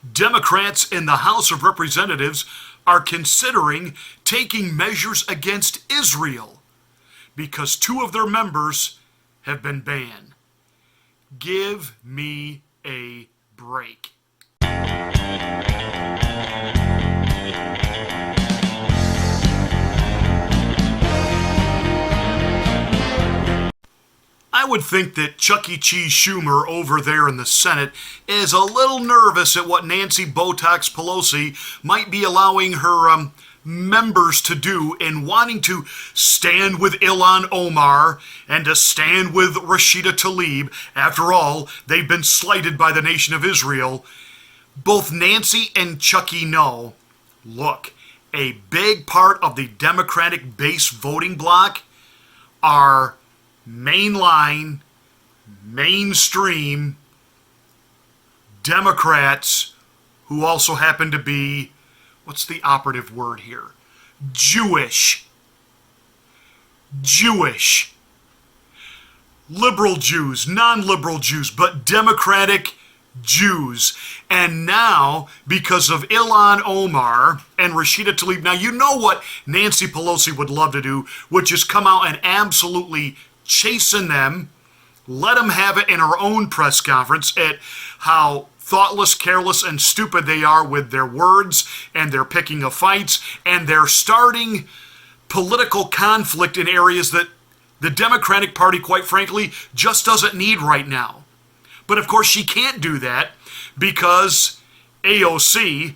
Democrats in the House of Representatives are considering taking measures against Israel because two of their members have been banned. Give me a break. I would think that Chuck E. Cheese Schumer over there in the Senate is a little nervous at what Nancy Botox Pelosi might be allowing her members to do in wanting to stand with Ilhan Omar and to stand with Rashida Tlaib. After all, they've been slighted by the nation of Israel. Both Nancy and Chucky know, look, a big part of the Democratic base voting bloc are mainline, mainstream Democrats who also happen to be, what's the operative word here? Jewish. Liberal Jews, non-liberal Jews, but Democratic Jews. And now, because of Ilhan Omar and Rashida Tlaib, now you know what Nancy Pelosi would love to do, which is come out and absolutely chasing them, let them have it in her own press conference at how thoughtless, careless, and stupid they are with their words, and they're picking of fights, and they're starting political conflict in areas that the Democratic Party, quite frankly, just doesn't need right now. But of course she can't do that because AOC,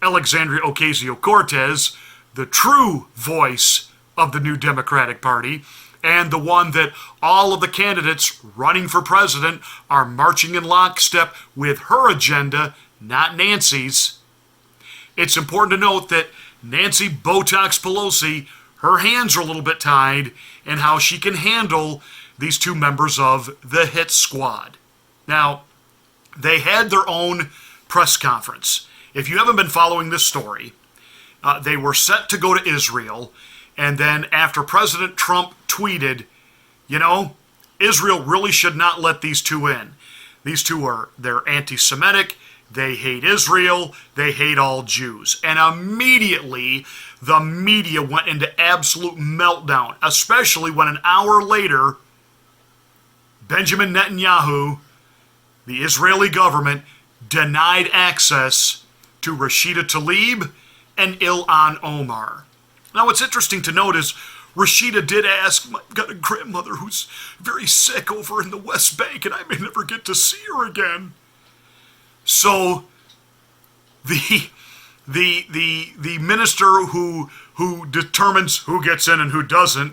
Alexandria Ocasio-Cortez, the true voice of the new Democratic Party, and the one that all of the candidates running for president are marching in lockstep with her agenda, not Nancy's. It's important to note that Nancy Botox Pelosi, her hands are a little bit tied in how she can handle these two members of the hit squad. Now, they had their own press conference. If you haven't been following this story, they were set to go to Israel. And then after President Trump tweeted, you know, Israel really should not let these two in. These two they're anti-Semitic, they hate Israel, they hate all Jews. And immediately the media went into absolute meltdown, especially when an hour later, Benjamin Netanyahu, the Israeli government, denied access to Rashida Tlaib and Ilhan Omar. Now, what's interesting to note is Rashida did ask, I've got a grandmother who's very sick over in the West Bank, and I may never get to see her again. So the minister who determines who gets in and who doesn't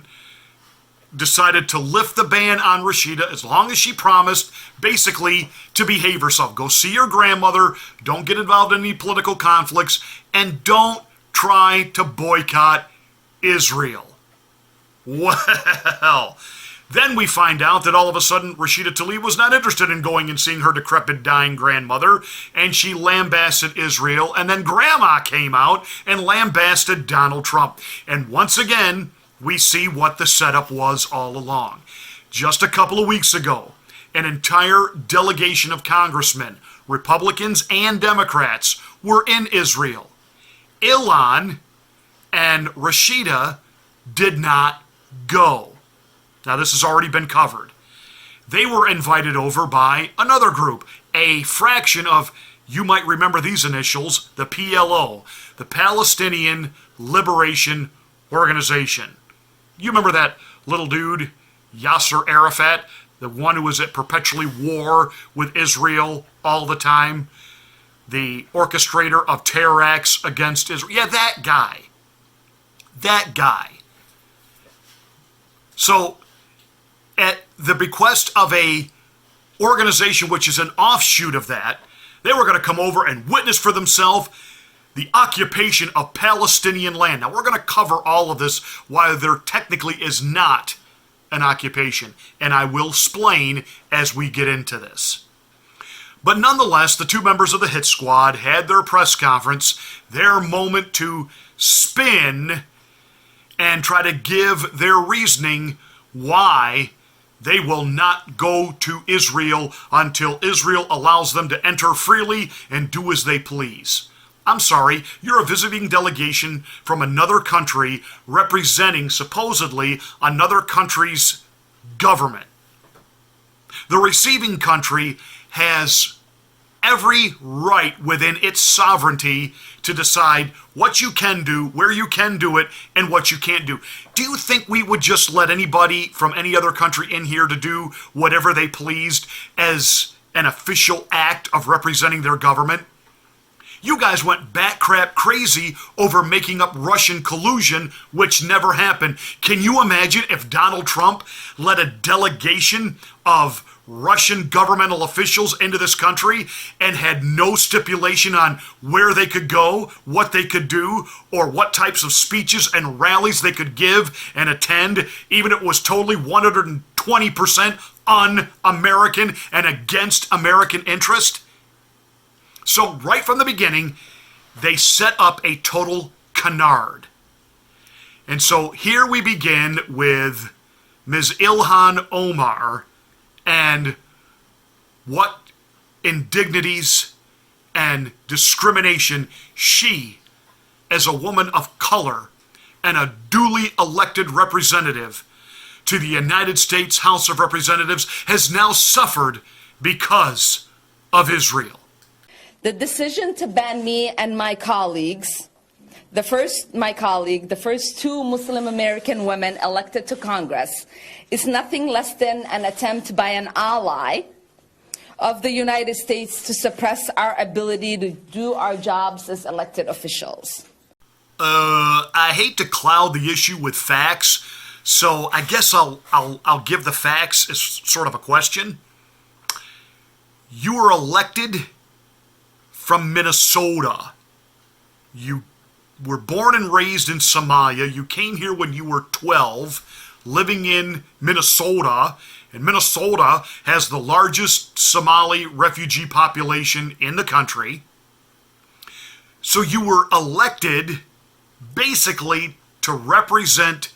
decided to lift the ban on Rashida as long as she promised basically to behave herself. Go see your grandmother, don't get involved in any political conflicts, and don't try to boycott Israel. Well, then we find out that all of a sudden Rashida Tlaib was not interested in going and seeing her decrepit, dying grandmother, and she lambasted Israel, and then Grandma came out and lambasted Donald Trump. And once again, we see what the setup was all along. Just a couple of weeks ago, an entire delegation of congressmen, Republicans and Democrats, were in Israel. Ilhan and Rashida did not go. Now, this has already been covered. They were invited over by another group, a fraction of, you might remember these initials, the PLO, the Palestinian Liberation Organization. You remember that little dude, Yasser Arafat, the one who was at perpetually war with Israel all the time? The orchestrator of terror acts against Israel. Yeah, that guy. That guy. So, at the bequest of a organization which is an offshoot of that, they were going to come over and witness for themselves the occupation of Palestinian land. Now, we're going to cover all of this while there technically is not an occupation, and I will explain as we get into this. But nonetheless, the two members of the hit squad had their press conference, their moment to spin and try to give their reasoning why They will not go to Israel until Israel allows them to enter freely and do as they please. I'm sorry, you're a visiting delegation from another country representing supposedly another country's government. The receiving country has every right within its sovereignty to decide what you can do, where you can do it, and what you can't do. Do you think we would just let anybody from any other country in here to do whatever they pleased as an official act of representing their government? You guys went bat-crap crazy over making up Russian collusion, which never happened. Can you imagine if Donald Trump led a delegation of Russian governmental officials into this country and had no stipulation on where they could go, what they could do, or what types of speeches and rallies they could give and attend, even if it was totally 120% un-American and against American interest? So right from the beginning, they set up a total canard. And so here we begin with Ms. Ilhan Omar and what indignities and discrimination she, as a woman of color and a duly elected representative to the United States House of Representatives, has now suffered because of Israel. The decision to ban me and my colleagues, the first two Muslim American women elected to Congress, is nothing less than an attempt by an ally of the United States to suppress our ability to do our jobs as elected officials. I hate to cloud the issue with facts, so I guess I'll give the facts as sort of a question. You were elected from Minnesota. You were born and raised in Somalia. You came here when you were 12, living in Minnesota, and Minnesota has the largest Somali refugee population in the country. So you were elected basically to represent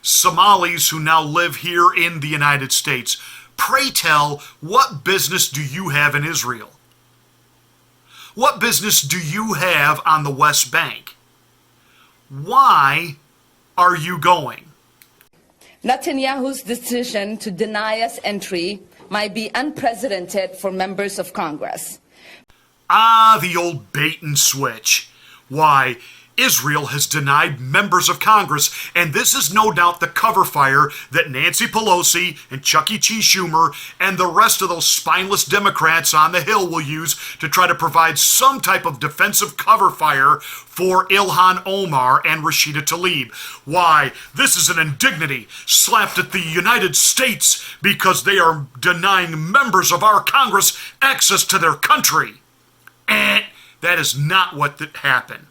Somalis who now live here in the United States. Pray tell, what business do you have in Israel? What business do you have on the West Bank? Why are you going? Netanyahu's decision to deny us entry might be unprecedented for members of Congress. Ah, the old bait and switch. Why, Israel has denied members of Congress, and this is no doubt the cover fire that Nancy Pelosi and Chuck E. Cheese Schumer and the rest of those spineless Democrats on the Hill will use to try to provide some type of defensive cover fire for Ilhan Omar and Rashida Tlaib. Why, this is an indignity slapped at the United States because they are denying members of our Congress access to their country. That is not what happened.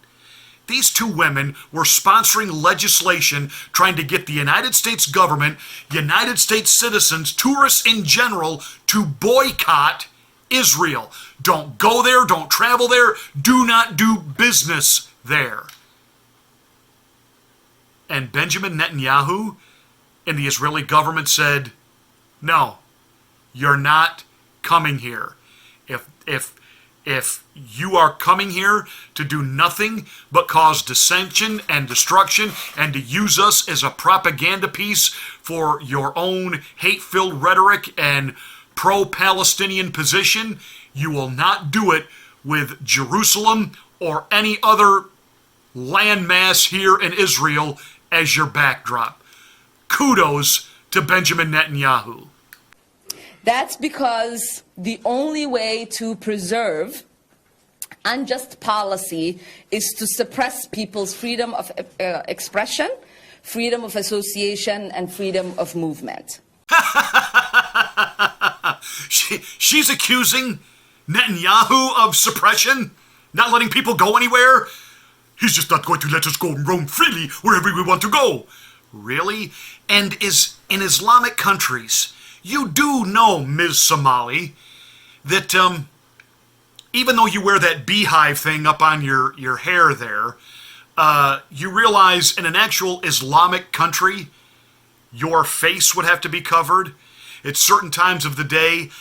These two women were sponsoring legislation trying to get the United States government, United States citizens, tourists in general, to boycott Israel. Don't go there, don't travel there, do not do business there. And Benjamin Netanyahu and the Israeli government said, no, you're not coming here. If you are coming here to do nothing but cause dissension and destruction and to use us as a propaganda piece for your own hate-filled rhetoric and pro-Palestinian position, you will not do it with Jerusalem or any other landmass here in Israel as your backdrop. Kudos to Benjamin Netanyahu. That's because the only way to preserve unjust policy is to suppress people's freedom of expression, freedom of association, and freedom of movement. She's accusing Netanyahu of suppression, not letting people go anywhere. He's just not going to let us go and roam freely wherever we want to go. Really? And in Islamic countries, you do know, Ms. Somali, that even though you wear that beehive thing up on your hair there, you realize in an actual Islamic country, your face would have to be covered. at certain times of the day,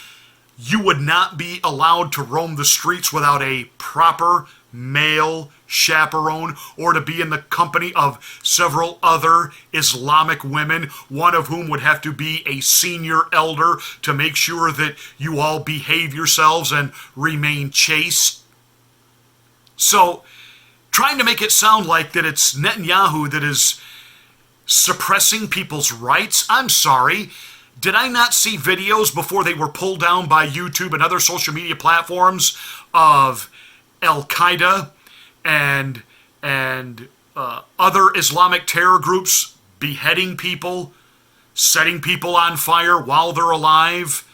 you would not be allowed to roam the streets without a proper male chaperone or to be in the company of several other Islamic women, one of whom would have to be a senior elder to make sure that you all behave yourselves and remain chaste. So, trying to make it sound like that it's Netanyahu that is suppressing people's rights, I'm sorry. Did I not see videos before they were pulled down by YouTube and other social media platforms of Al-Qaeda and other Islamic terror groups beheading people, setting people on fire while they're alive,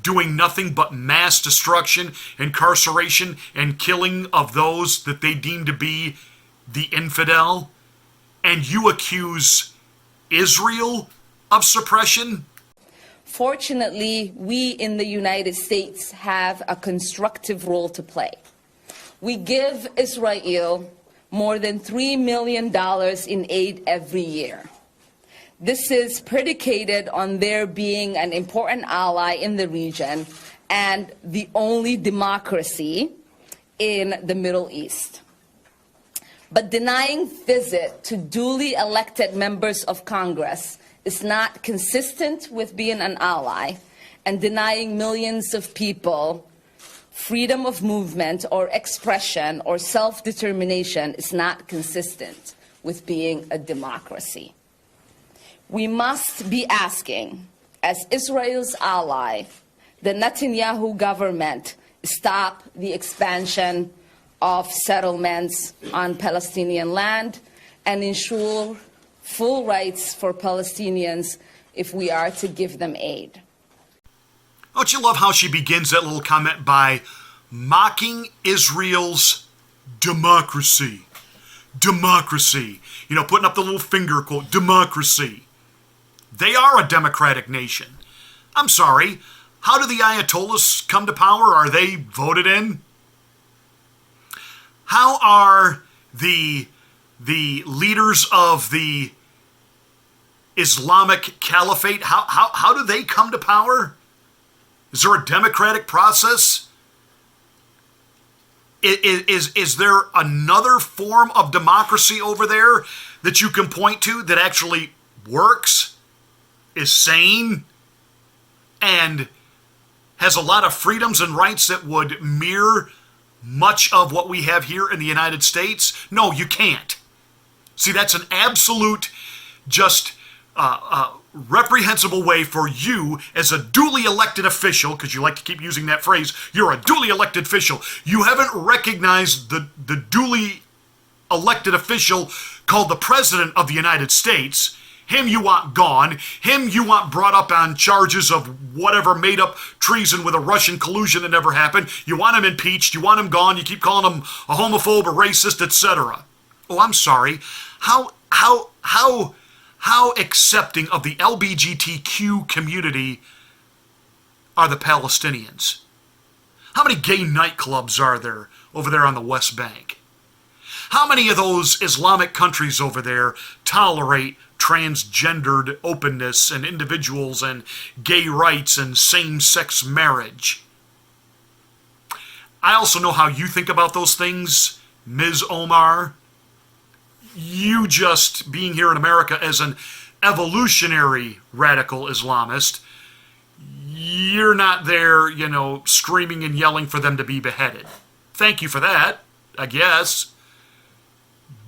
doing nothing but mass destruction, incarceration, and killing of those that they deem to be the infidel? And you accuse Israel of suppression? Fortunately, we in the United States have a constructive role to play. We give Israel more than $3 million in aid every year. This is predicated on their being an important ally in the region and the only democracy in the Middle East. But denying visit to duly elected members of Congress is not consistent with being an ally, and denying millions of people freedom of movement or expression or self-determination is not consistent with being a democracy. We must be asking, as Israel's ally, the Netanyahu government stop the expansion of settlements on Palestinian land and ensure full rights for Palestinians if we are to give them aid. Don't you love how she begins that little comment by mocking Israel's democracy? Democracy. You know, putting up the little finger quote, democracy. They are a democratic nation. I'm sorry, how do the Ayatollahs come to power? Are they voted in? How are the leaders of the Islamic Caliphate, how do they come to power? Is there a democratic process? Is there another form of democracy over there that you can point to that actually works, is sane, and has a lot of freedoms and rights that would mirror much of what we have here in the United States? No, you can't. See, that's an absolute, just reprehensible way for you as a duly elected official, because you like to keep using that phrase, you're a duly elected official. You haven't recognized the duly elected official called the President of the United States. Him you want gone. Him you want brought up on charges of whatever made up treason with a Russian collusion that never happened. You want him impeached. You want him gone. You keep calling him a homophobe, a racist, etc. Oh, I'm sorry. How accepting of the LGBTQ community are the Palestinians? How many gay nightclubs are there over there on the West Bank? How many of those Islamic countries over there tolerate transgendered openness and individuals and gay rights and same-sex marriage? I also know how you think about those things, Ms. Omar. You just being here in America as an evolutionary radical Islamist, you're not there, you know, screaming and yelling for them to be beheaded. Thank you for that, I guess.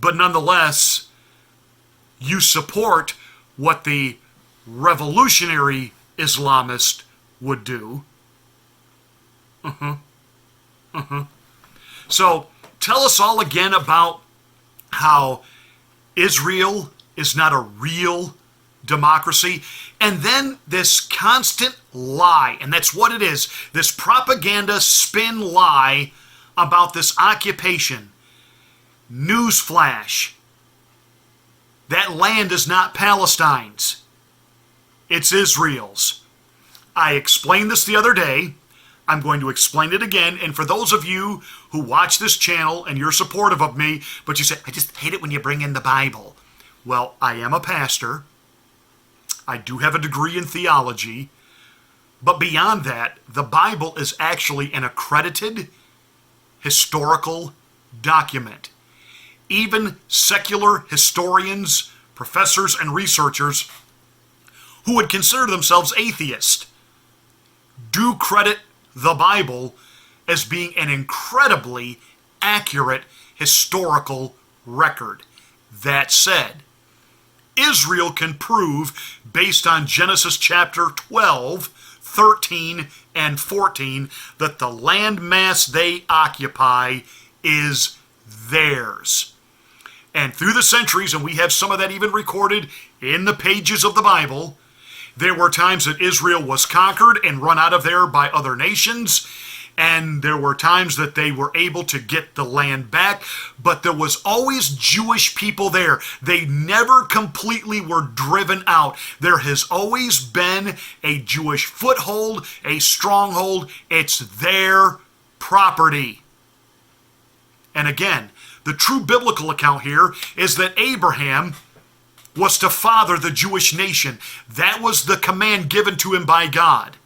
But nonetheless, you support what the revolutionary Islamist would do. So tell us all again about how Israel is not a real democracy. And then this constant lie, and that's what it is, this propaganda spin lie about this occupation. Newsflash. That land is not Palestine's. It's Israel's. I explained this the other day. I'm going to explain it again. And for those of you who watch this channel and you're supportive of me, but you say, I just hate it when you bring in the Bible. Well, I am a pastor. I do have a degree in theology. But beyond that, the Bible is actually an accredited historical document. Even secular historians, professors, and researchers who would consider themselves atheists do credit the Bible as being an incredibly accurate historical record. That said, Israel can prove, based on Genesis chapter 12, 13, and 14, that the landmass they occupy is theirs. And through the centuries, and we have some of that even recorded in the pages of the Bible, there were times that Israel was conquered and run out of there by other nations, and there were times that they were able to get the land back, but there was always Jewish people there. They never completely were driven out. There has always been a Jewish foothold, a stronghold. It's their property. And again, the true biblical account here is that Abraham was to father the Jewish nation. That was the command given to him by God.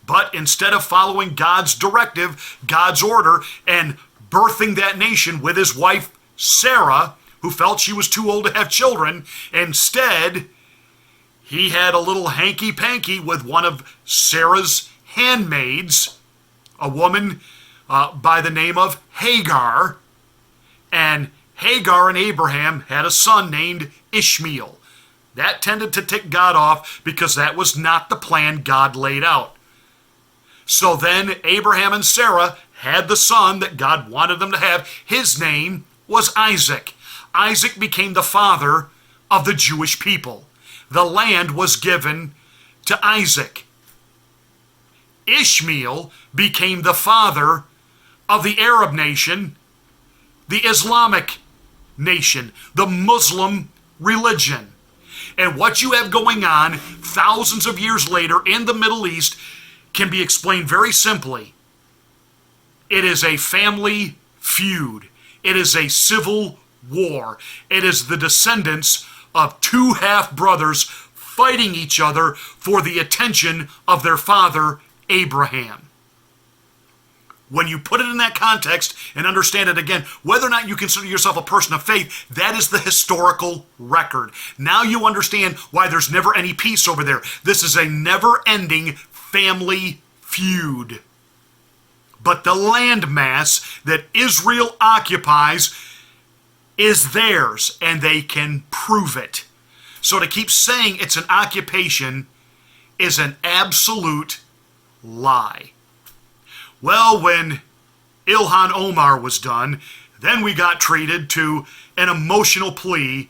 But instead of following God's directive, God's order, and birthing that nation with his wife Sarah, who felt she was too old to have children, instead, he had a little hanky-panky with one of Sarah's handmaids, a woman by the name of Hagar. And Hagar and Abraham had a son named Ishmael. That tended to tick God off because that was not the plan God laid out. So then Abraham and Sarah had the son that God wanted them to have. His name was Isaac. Isaac became the father of the Jewish people. The land was given to Isaac. Ishmael became the father of the Arab nation, the Islamic nation, the Muslim religion. And what you have going on thousands of years later in the Middle East can be explained very simply. It is a family feud. It is a civil war. It is the descendants of two half-brothers fighting each other for the attention of their father, Abraham. When you put it in that context and understand it again, whether or not you consider yourself a person of faith, that is the historical record. Now you understand why there's never any peace over there. This is a never-ending family feud. But the landmass that Israel occupies is theirs, and they can prove it. So to keep saying it's an occupation is an absolute lie. Well, when Ilhan Omar was done, then we got treated to an emotional plea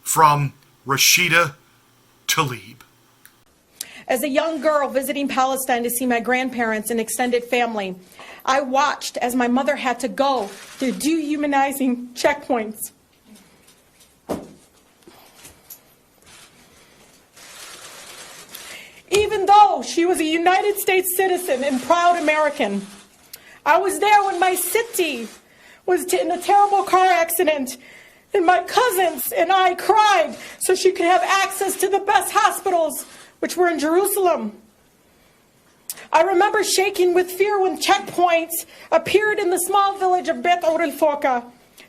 from Rashida Tlaib. As a young girl visiting Palestine to see my grandparents and extended family, I watched as my mother had to go through dehumanizing checkpoints. Even though she was a United States citizen and proud American, I was there when my city was in a terrible car accident, and my cousins and I cried so she could have access to the best hospitals, which were in Jerusalem. I remember shaking with fear when checkpoints appeared in the small village of Beit Or el-Foka,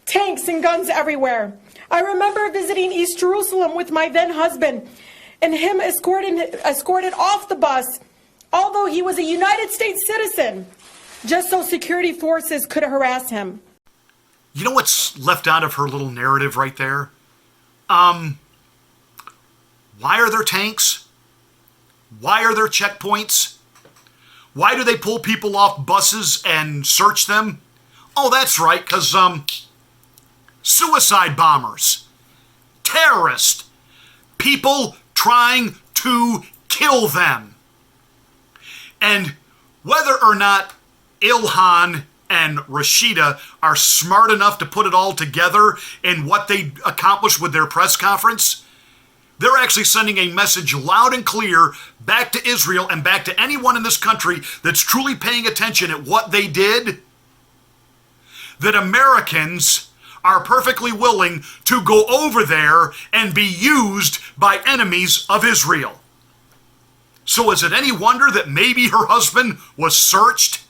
tanks and guns everywhere. I remember visiting East Jerusalem with my then husband, and him escorted off the bus, although he was a United States citizen, just so security forces could harass him. You know what's left out of her little narrative right there? Why are there tanks? Why are there checkpoints? Why do they pull people off buses and search them? Oh, that's right, because, suicide bombers, terrorists, people trying to kill them. And whether or not Ilhan and Rashida are smart enough to put it all together in what they accomplished with their press conference, they're actually sending a message loud and clear back to Israel and back to anyone in this country that's truly paying attention at what they did, that Americans are perfectly willing to go over there and be used by enemies of Israel. So is it any wonder that maybe her husband was searched?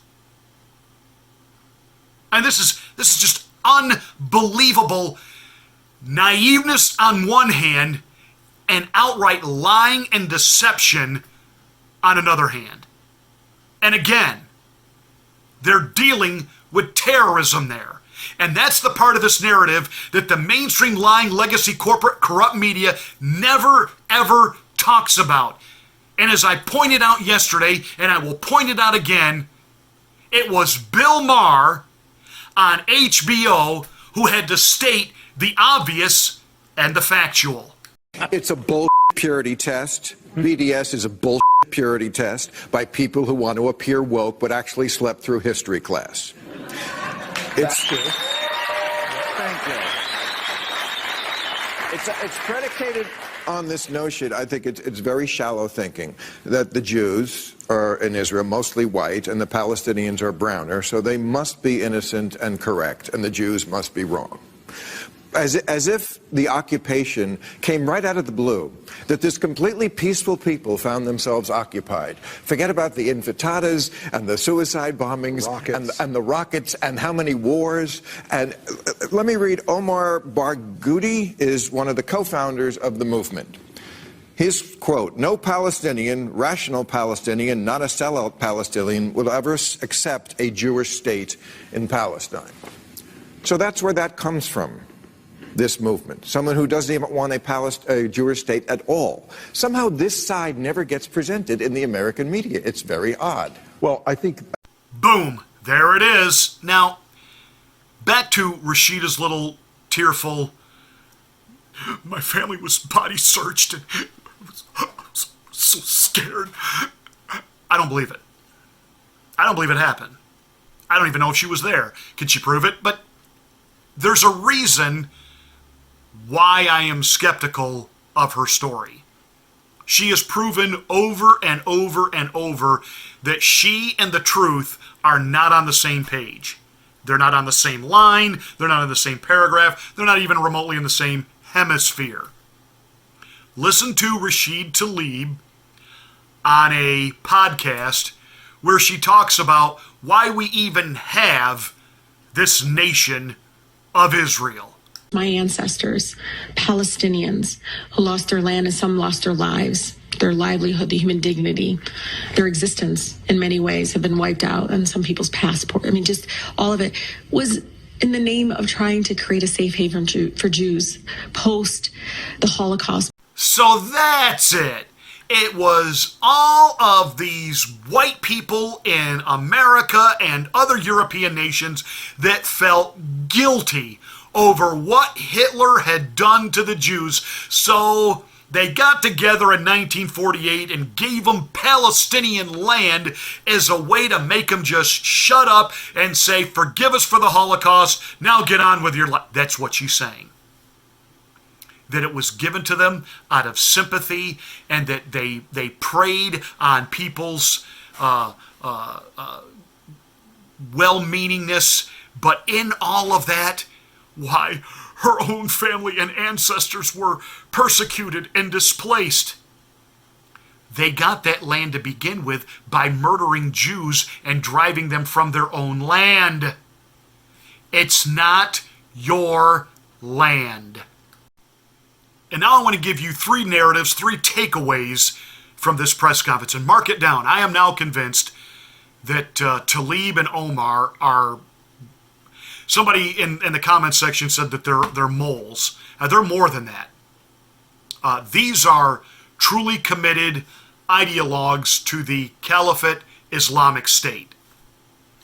And this is just unbelievable naiveness on one hand and outright lying and deception on another hand. And again, they're dealing with terrorism there. And that's the part of this narrative that the mainstream lying legacy corporate corrupt media never ever talks about. And as I pointed out yesterday, and I will point it out again, it was Bill Maher on HBO who had to state the obvious and the factual. It's a bull purity test. BDS is a bull purity test by people who want to appear woke but actually slept through history class. It's true. Thank you. It's predicated on this notion. I think it's very shallow thinking that the Jews are in Israel mostly white and the Palestinians are browner, so they must be innocent and correct, and the Jews must be wrong. As if the occupation came right out of the blue, that this completely peaceful people found themselves occupied. Forget about the intifada's and the suicide bombings and the rockets and how many wars. And let me read, Omar Barghouti is one of the co-founders of the movement. His quote, "No Palestinian, rational Palestinian, not a sellout Palestinian, will ever accept a Jewish state in Palestine." So that's where that comes from. This movement, someone who doesn't even want a Jewish state at all. Somehow this side never gets presented in the American media. It's very odd. Well, I think... Boom, there it is. Now, back to Rashida's little tearful, my family was body searched and I was so scared. I don't believe it. I don't believe it happened. I don't even know if she was there. Can she prove it? But there's a reason why I am skeptical of her story. She has proven over and over and over that she and the truth are not on the same page. They're not on the same line. They're not in the same paragraph. They're not even remotely in the same hemisphere. Listen to Rashid Tlaib on a podcast where she talks about why we even have this nation of Israel. My ancestors, Palestinians, who lost their land and some lost their lives, their livelihood, the human dignity, their existence in many ways have been wiped out, and some people's passport. I mean, just all of it was in the name of trying to create a safe haven for Jews post the Holocaust. So that's it. It was all of these white people in America and other European nations that felt guilty over what Hitler had done to the Jews. So they got together in 1948 and gave them Palestinian land as a way to make them just shut up and say, forgive us for the Holocaust, now get on with your life. That's what she's saying. That it was given to them out of sympathy, and that they preyed on people's well-meaningness. But in all of that, why, her own family and ancestors were persecuted and displaced. They got that land to begin with by murdering Jews and driving them from their own land. It's not your land. And now I want to give you three narratives, three takeaways from this press conference. And mark it down. I am now convinced that Tlaib and Omar are... Somebody in the comments section said that they're moles. They're more than that. These are truly committed ideologues to the Caliphate Islamic State.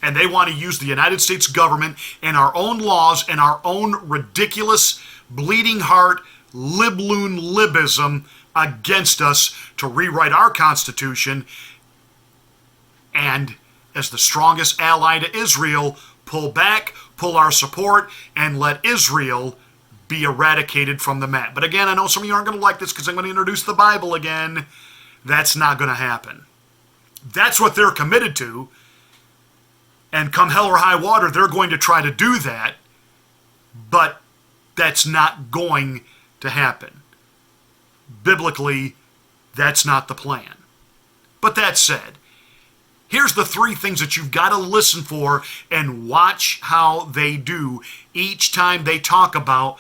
And they want to use the United States government and our own laws and our own ridiculous, bleeding heart, libloon libism against us to rewrite our Constitution and, as the strongest ally to Israel, pull back, pull our support, and let Israel be eradicated from the map. But again, I know some of you aren't going to like this because I'm going to introduce the Bible again. That's not going to happen. That's what they're committed to. And come hell or high water, they're going to try to do that. But that's not going to happen. Biblically, that's not the plan. But that said, here's the three things that you've got to listen for and watch how they do each time they talk about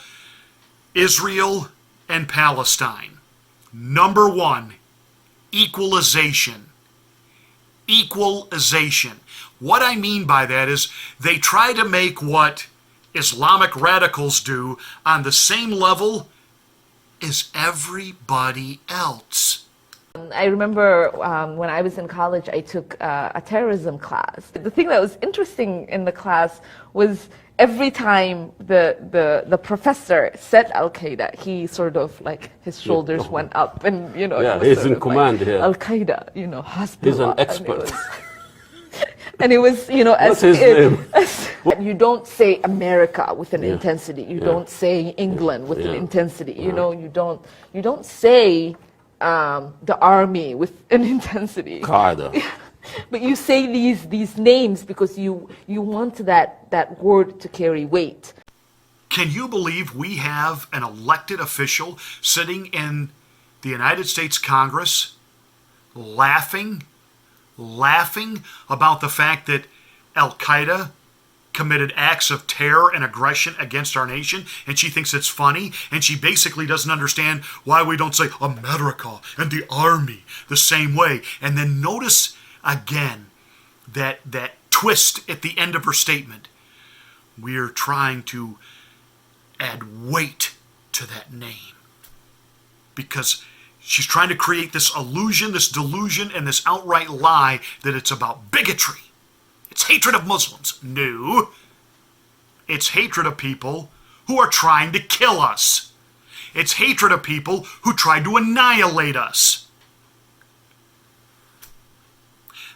Israel and Palestine. Number one, equalization. Equalization. What I mean by that is they try to make what Islamic radicals do on the same level as everybody else. I remember when I was in college, I took a terrorism class. The thing that was interesting in the class was every time the professor said Al-Qaeda, he sort of like his shoulders went up, and he was he's sort in of command like, here. Al-Qaeda, Hezbollah. He's an expert. And it was, What's his name? You don't say America with an intensity. You don't say England with an intensity. You don't say the army with an intensity. Qaeda. But you say these names because you want that word to carry weight. Can you believe we have an elected official sitting in the United States Congress laughing about the fact that Al-Qaeda committed acts of terror and aggression against our nation, and she thinks it's funny, and she basically doesn't understand why we don't say America and the army the same way. And then notice again that twist at the end of her statement. We're trying to add weight to that name because she's trying to create this illusion, this delusion, and this outright lie that it's about bigotry. It's hatred of Muslims. No. It's hatred of people who are trying to kill us. It's hatred of people who tried to annihilate us.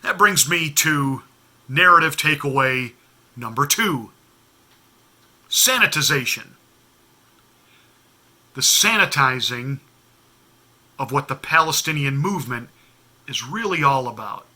That brings me to narrative takeaway number 2. Sanitization. The sanitizing of what the Palestinian movement is really all about.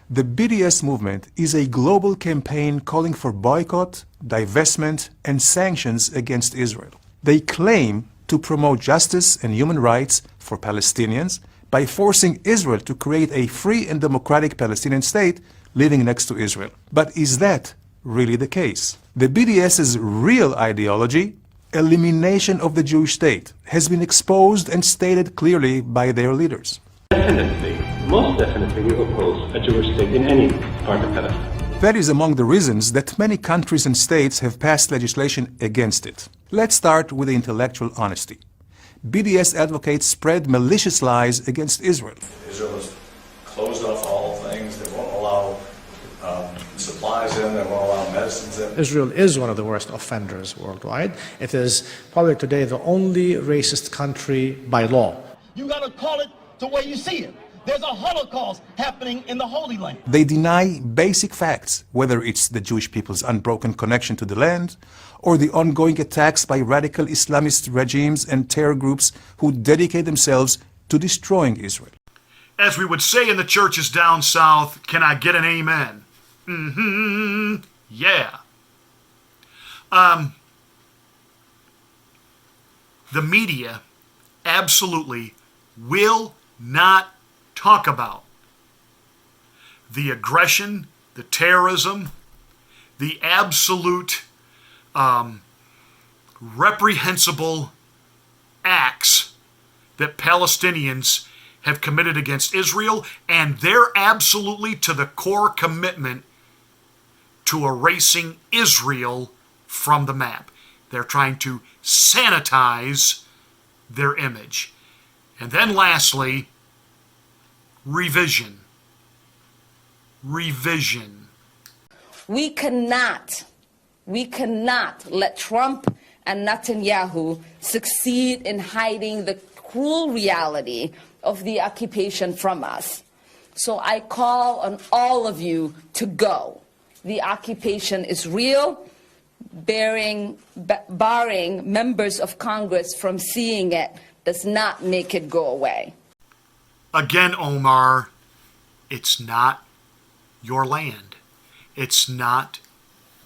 The BDS movement is a global campaign calling for boycott, divestment, and sanctions against Israel. They claim to promote justice and human rights for Palestinians by forcing Israel to create a free and democratic Palestinian state living next to Israel. But is that really the case? The BDS's real ideology, elimination of the Jewish state, has been exposed and stated clearly by their leaders. Definitely, most definitely, we oppose a Jewish state in any part of Palestine. That is among the reasons that many countries and states have passed legislation against it. Let's start with the intellectual honesty. BDS advocates spread malicious lies against Israel. Israel has closed off all things. They won't allow supplies in. They won't allow medicines in. Israel is one of the worst offenders worldwide. It is probably today the only racist country by law. You got to call it the way you see it. There's a Holocaust happening in the Holy Land. They deny basic facts, whether it's the Jewish people's unbroken connection to the land, or the ongoing attacks by radical Islamist regimes and terror groups who dedicate themselves to destroying Israel. As we would say in the churches down south, can I get an amen? Yeah. The media absolutely will not talk about the aggression, the terrorism, the absolute reprehensible acts that Palestinians have committed against Israel, and they're absolutely to the core commitment to erasing Israel from the map. They're trying to sanitize their image. And then lastly, revision. Revision. We cannot let Trump and Netanyahu succeed in hiding the cruel reality of the occupation from us. So I call on all of you to go. The occupation is real, barring members of Congress from seeing it does not make it go away. Again, Omar, it's not your land. It's not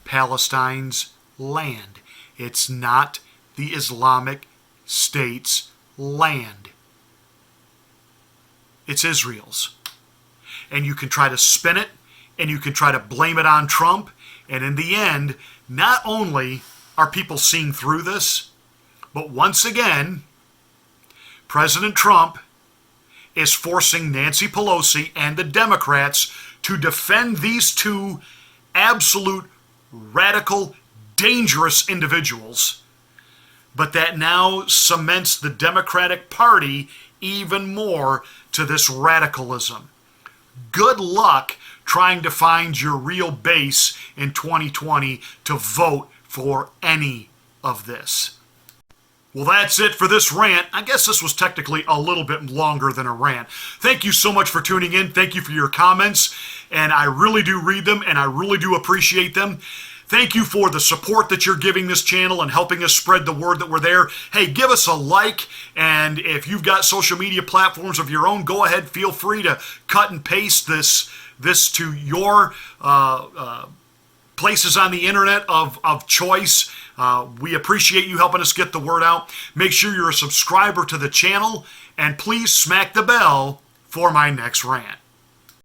Palestine's land. It's not the Islamic State's land. It's Israel's. and you can try to spin it, and you can try to blame it on Trump. And in the end, not only are people seeing through this, but once again, President Trump is forcing Nancy Pelosi and the Democrats to defend these two absolute, radical, dangerous individuals. But that now cements the Democratic Party even more to this radicalism. Good luck trying to find your real base in 2020 to vote for any of this. Well, that's it for this rant. I guess this was technically a little bit longer than a rant. Thank you so much for tuning in. Thank you for your comments. And I really do read them, and I really do appreciate them. Thank you for the support that you're giving this channel and helping us spread the word that we're there. Hey, give us a like, and if you've got social media platforms of your own, go ahead, feel free to cut and paste this to your places on the internet of choice. We appreciate you helping us get the word out. Make sure you're a subscriber to the channel, and please smack the bell for my next rant.